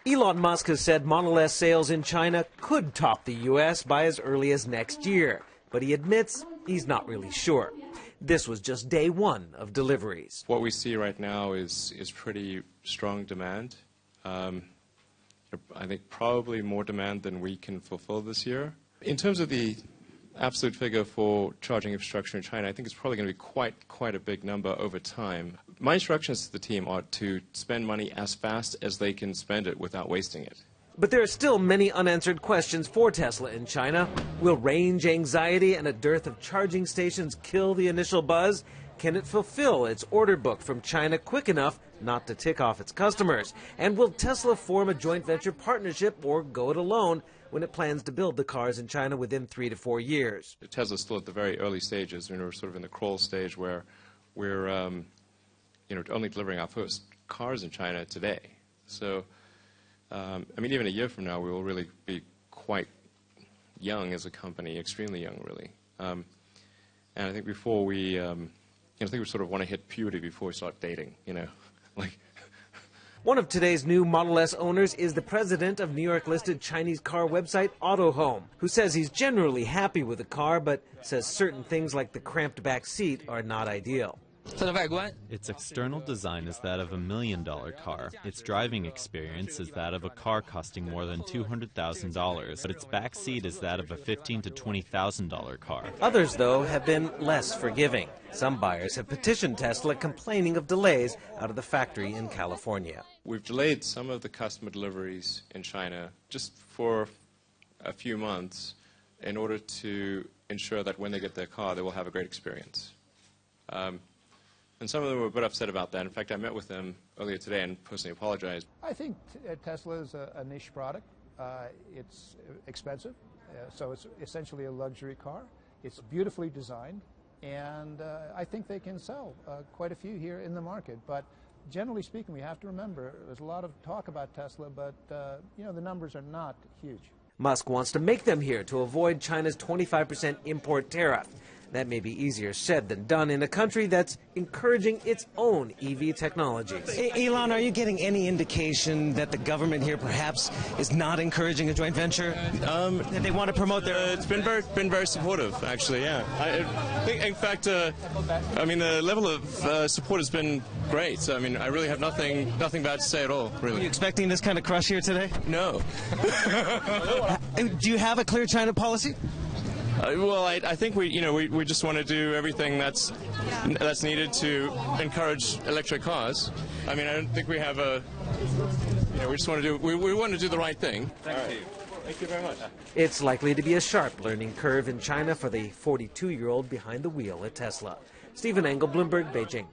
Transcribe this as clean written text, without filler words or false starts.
Elon Musk has said Model S sales in China could top the U.S. by as early as next year, but he admits he's not really sure. This was just day one of deliveries. What we see right now is pretty strong demand. I think probably more demand than we can fulfill this year. In terms of the absolute figure for charging infrastructure in China, I think it's probably going to be quite a big number over time. My instructions to the team are to spend money as fast as they can spend it without wasting it. But there are still many unanswered questions for Tesla in China. Will range anxiety and a dearth of charging stations kill the initial buzz? Can it fulfill its order book from China quick enough not to tick off its customers? And will Tesla form a joint venture partnership or go it alone when it plans to build the cars in China within 3 to 4 years? Tesla's still at the very early stages. We're sort of in the crawl stage where we're only delivering our first cars in China today. So, I mean, even a year from now, we will really be quite young as a company, extremely young, really. And I think before we, I think we sort of want to hit puberty before we start dating, like. One of today's new Model S owners is the president of New York-listed Chinese car website AutoHome, who says he's generally happy with the car, but says certain things like the cramped back seat are not ideal. Its external design is that of $1 million car. Its driving experience is that of a car costing more than $200,000, but its back seat is that of a $15,000 to $20,000 car. Others, though, have been less forgiving. Some buyers have petitioned Tesla complaining of delays out of the factory in California. We've delayed some of the customer deliveries in China just for a few months in order to ensure that when they get their car, they will have a great experience. And some of them were a bit upset about that. In fact, I met with them earlier today and personally apologized. I think Tesla is a niche product. It's expensive, so it's essentially a luxury car. It's beautifully designed, and I think they can sell quite a few here in the market. But generally speaking, we have to remember there's a lot of talk about Tesla, but the numbers are not huge. Musk wants to make them here to avoid China's 25% import tariff. That may be easier said than done in a country that's encouraging its own EV technologies. Elon, are you getting any indication that the government here perhaps is not encouraging a joint venture? That they want to promote their... It's been very supportive, actually, yeah. I think, in fact, I mean, the level of support has been great. I mean, I really have nothing bad to say at all, really. Are you expecting this kind of crush here today? No. Do you have a clear China policy? Well, I think we just want to do everything that's needed to encourage electric cars. I mean, I don't think we have a, we just want to do, we want to do the right thing. Thank you. Thank you very much. It's likely to be a sharp learning curve in China for the 42-year-old behind the wheel at Tesla. Stephen Engle, Bloomberg, Beijing.